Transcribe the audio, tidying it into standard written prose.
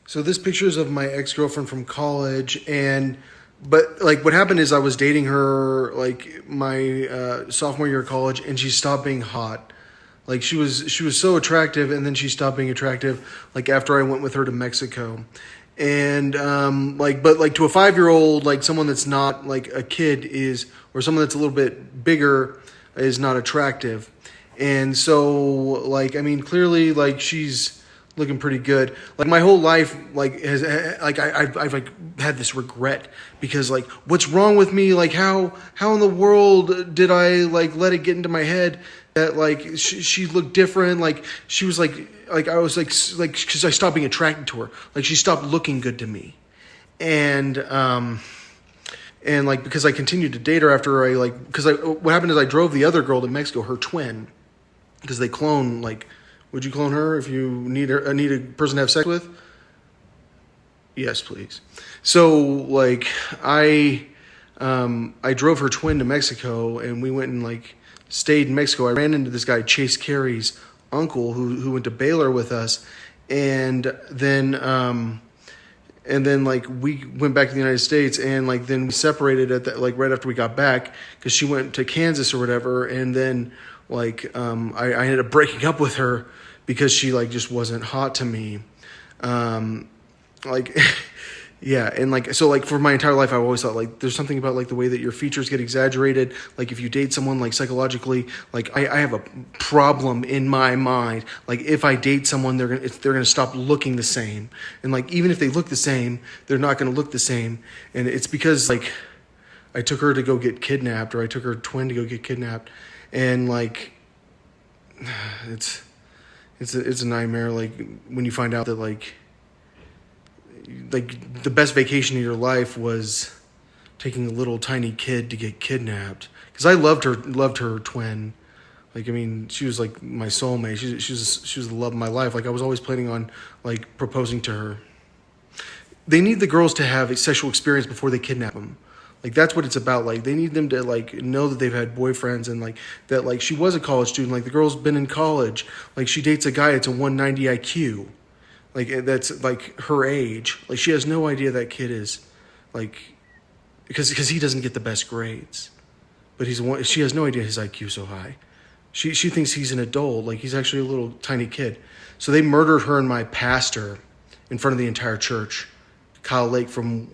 So this picture is of my ex-girlfriend from college, but like what happened is I was dating her like my sophomore year of college, and she stopped being hot. Like she was so attractive, and then she stopped being attractive like after I went with her to Mexico. And but like to a 5-year old, like someone that's not like a kid is, or someone that's a little bit bigger is not attractive. And so like I mean clearly like she's looking pretty good. Like my whole life, like has like I've like had this regret because like what's wrong with me? Like how in the world did I like let it get into my head that like she looked different? Like she was like I was like because I stopped being attracted to her. Like she stopped looking good to me, and like because I continued to date her after I like because I what happened is I drove the other girl to Mexico, her twin, because they clone like. Would you clone her if you need a person to have sex with? Yes, please. So like I drove her twin to Mexico, and we went and like stayed in Mexico. I ran into this guy Chase Carey's uncle who went to Baylor with us, and then like we went back to the United States, and like then we separated at that like right after we got back because she went to Kansas or whatever, and then like I ended up breaking up with her because she like just wasn't hot to me. Like yeah, and like so like for my entire life I've always thought like there's something about like the way that your features get exaggerated. Like if you date someone like psychologically, like I have a problem in my mind. Like if I date someone, they're gonna stop looking the same, and like even if they look the same, they're not gonna look the same, and it's because like I took her to go get kidnapped, or I took her twin to go get kidnapped, and like it's a nightmare. Like when you find out that like the best vacation of your life was taking a little tiny kid to get kidnapped. Because I loved her twin. Like I mean, she was like my soulmate. She was the love of my life. Like I was always planning on like proposing to her. They need the girls to have a sexual experience before they kidnap them. Like that's what it's about. Like they need them to like know that they've had boyfriends, and like that like she was a college student. Like the girl's been in college. Like she dates a guy that's a 190 IQ. Like that's like her age. Like she has no idea that kid is like because he doesn't get the best grades. But she has no idea his IQ is so high. She thinks he's an adult. Like he's actually a little tiny kid. So they murdered her and my pastor in front of the entire church. Kyle Lake from